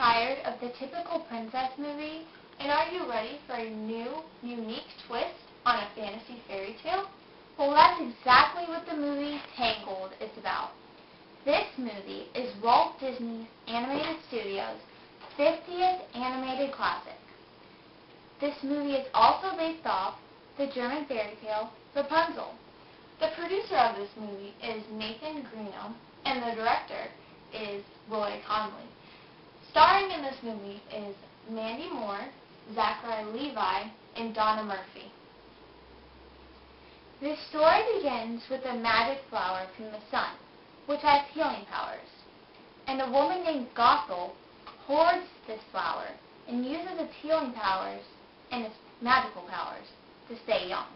tired of the typical princess movie, and are you ready for a new, unique twist on a fantasy fairy tale? Well, that's exactly what the movie Tangled is about. This movie is Walt Disney Animated Studios' 50th animated classic. This movie is also based off the German fairy tale Rapunzel. The producer of this movie is Nathan Greeno, and the director is Roy Conley. Starring in this movie is Mandy Moore, Zachary Levi, and Donna Murphy. The story begins with a magic flower from the sun, which has healing powers, and a woman named Gothel hoards this flower and uses its healing powers and its magical powers to stay young.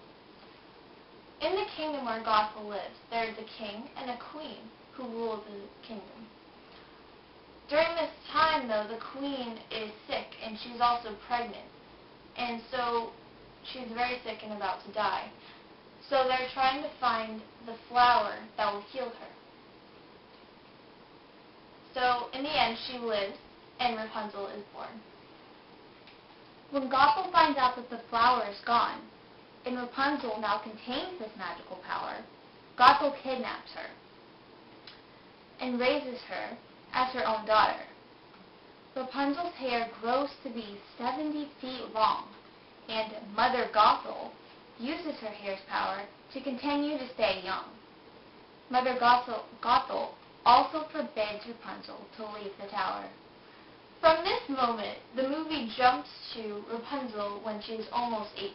In the kingdom where Gothel lives, there is a king and a queen who rule the kingdom. During this time, though, the queen is sick and she's also pregnant, and so she's very sick and about to die. So they're trying to find the flower that will heal her. So in the end, she lives, and Rapunzel is born. When Gothel finds out that the flower is gone, and Rapunzel now contains this magical power, Gothel kidnaps her and raises her as her own daughter. Rapunzel's hair grows to be 70 feet long, and Mother Gothel uses her hair's power to continue to stay young. Mother Gothel also forbids Rapunzel to leave the tower. From this moment, the movie jumps to Rapunzel when she's almost 18.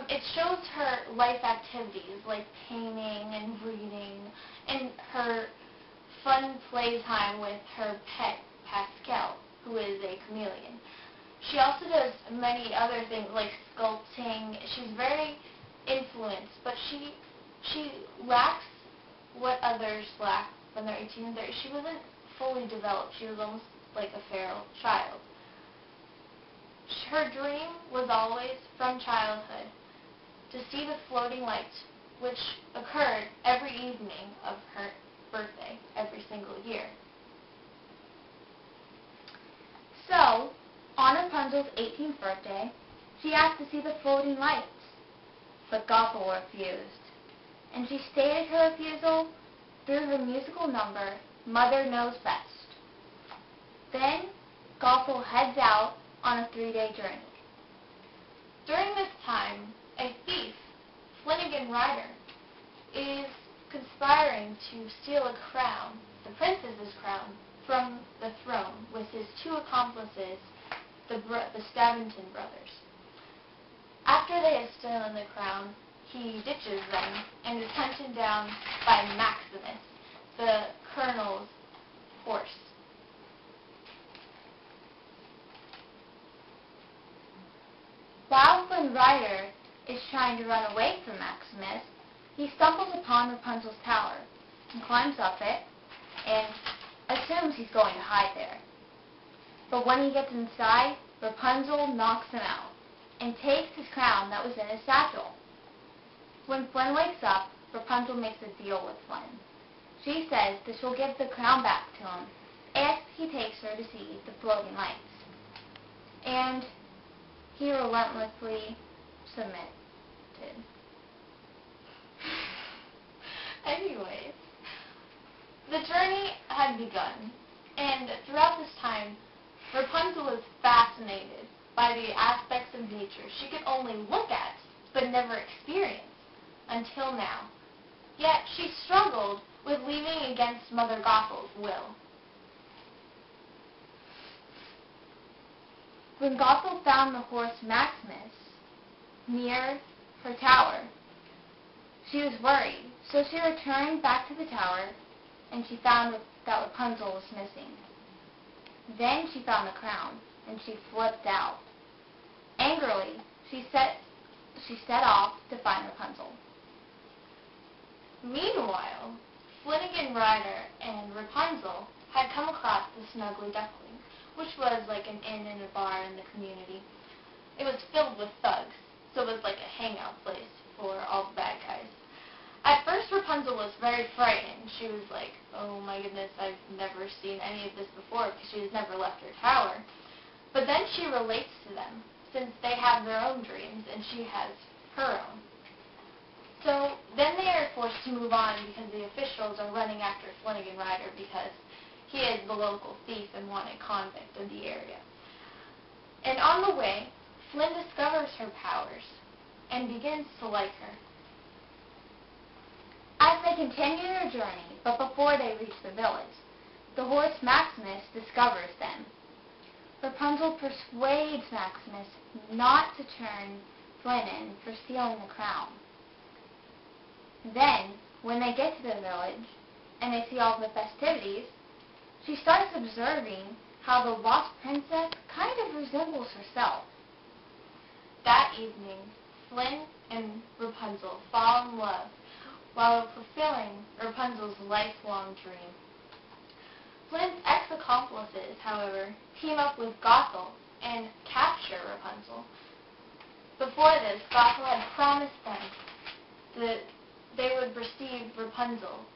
It shows her life activities like painting and reading, and her fun playtime with her pet, Pascal, who is a chameleon. She also does many other things like sculpting. She's very influenced, but she lacks what others lack when they're 18 and 30. She wasn't fully developed. She was almost like a feral child. Her dream was always, from childhood, to see the floating lights, which occurred every evening of her birthday, every single year. So, on Rapunzel's 18th birthday, she asked to see the floating lights, but Gothel refused, and she stated her refusal through the musical number, Mother Knows Best. Then, Gothel heads out on a 3-day journey. During this time, a thief, Flanagan Ryder, is conspiring to steal a crown, the princess's crown, from the throne with his 2 accomplices, the Staventon brothers. After they have stolen the crown, he ditches them and is hunted down by Maximus, the colonel's horse. While Flynn Rider is trying to run away from Maximus, he stumbles upon Rapunzel's tower and climbs up it and assumes he's going to hide there. But when he gets inside, Rapunzel knocks him out and takes his crown that was in his satchel. When Flynn wakes up, Rapunzel makes a deal with Flynn. She says that she'll give the crown back to him if he takes her to see the floating lights. And he relentlessly submitted. Anyways, the journey had begun, and throughout this time, Rapunzel is fascinated by the aspects of nature she could only look at, but never experience, until now. Yet she struggled with leaving against Mother Gothel's will. When Gothel found the horse Maximus near her tower, she was worried, so she returned back to the tower, and she found that Rapunzel was missing. Then she found the crown, and she flipped out. Angrily, she set off to find Rapunzel. Meanwhile, Flanagan Ryder and Rapunzel had come across the Snuggly Duckling, which was like an inn and a bar in the community. It was filled with thugs, so it was like a hangout place for all the bad guys. At first, Rapunzel was very frightened. She was like, oh my goodness, I've never seen any of this before because she has never left her tower. But then she relates to them since they have their own dreams and she has her own. So then they are forced to move on because the officials are running after Flanagan Ryder because he is the local thief and wanted convict of the area. And on the way, Flynn discovers her powers and begins to like her. As they continue their journey, but before they reach the village, the horse Maximus discovers them. Rapunzel persuades Maximus not to turn Flynn in for stealing the crown. Then, when they get to the village, and they see all the festivities, she starts observing how the lost princess kind of resembles herself. That evening, Flynn and Rapunzel fall in love while fulfilling Rapunzel's lifelong dream. Flynn's ex-accomplices, however, team up with Gothel and capture Rapunzel. Before this, Gothel had promised them that they would receive Rapunzel's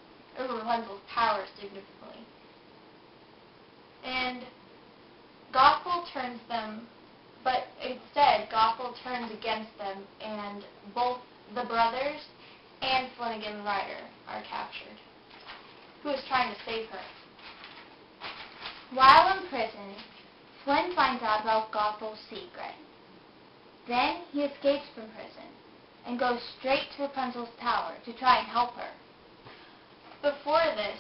power significantly. And Gothel turns them, but instead Gothel turns against them, and both the brothers and Flanagan Ryder are captured, who is trying to save her. While in prison, Flynn finds out about Gothel's secret. Then he escapes from prison and goes straight to Rapunzel's tower to try and help her. Before this,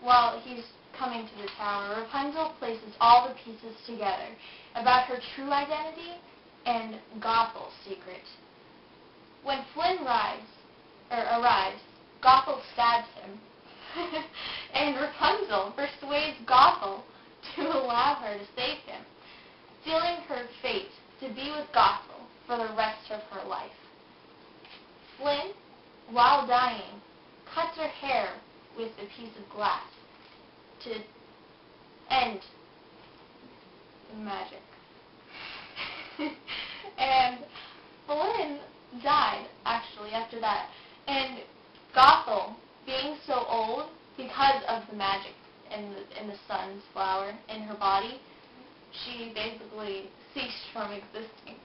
while he's coming to the tower, Rapunzel places all the pieces together about her true identity and Gothel's secret. When Flynn arrives, Gothel stabs him, and Rapunzel persuades Gothel to allow her to save him, sealing her fate to be with Gothel for the rest of her life. Flynn, while dying, cuts her hair with a piece of glass to end the magic. And Flynn died, actually, after that. And Gothel, being so old, because of the magic in the sun's flower in her body, she basically ceased from existing.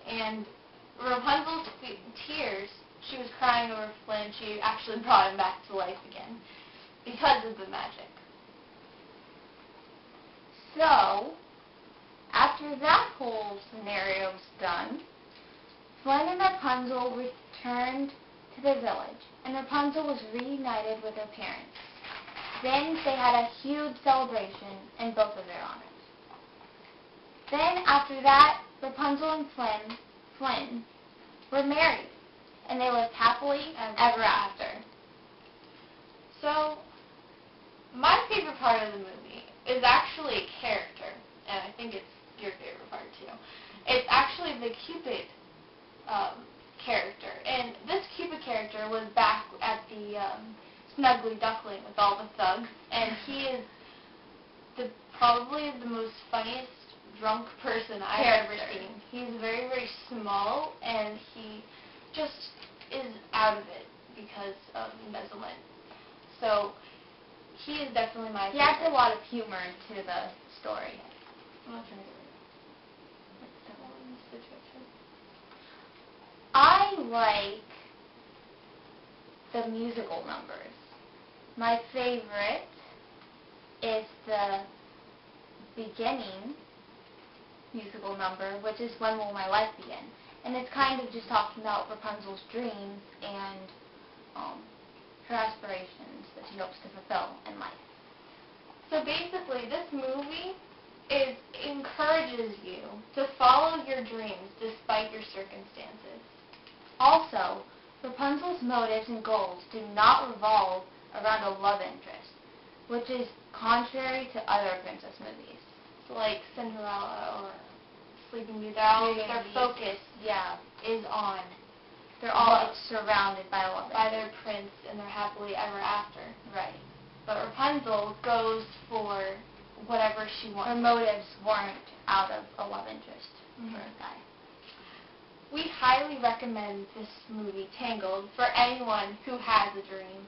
And Rapunzel's tears, she was crying over Flynn, she actually brought him back to life again because of the magic. So, after that whole scenario was done, Flynn and Rapunzel returned to the village, and Rapunzel was reunited with her parents. Then they had a huge celebration in both of their honors. Then, after that, Rapunzel and Flynn were married, and they lived happily ever after. So, my favorite part of the movie is actually a character, and I think it's your favorite part too. It's actually the Cupid character, and this Cupid character was back at the Snuggly Duckling with all the thugs, and he is probably the most funniest drunk person I've ever seen. He's very, very small, and he just is out of it because of embezzlement. So, he is definitely my favorite. He adds a lot of humor to the story. I'm not trying to get rid of it. What's the situation? I like the musical numbers. My favorite is the beginning musical number, which is When Will My Life Begin? And it's kind of just talking about Rapunzel's dreams and her aspirations that she hopes to fulfill in life. So basically, this movie encourages you to follow your dreams despite your circumstances. Also, Rapunzel's motives and goals do not revolve around a love interest, which is contrary to other princess movies. So like Cinderella or Sleeping Beauty, their focus is on. They're all surrounded by love by their prince, and they're happily ever after. Right. But Rapunzel goes for whatever she wants. Her motives weren't out of a love interest for a guy. We highly recommend this movie, Tangled, for anyone who has a dream.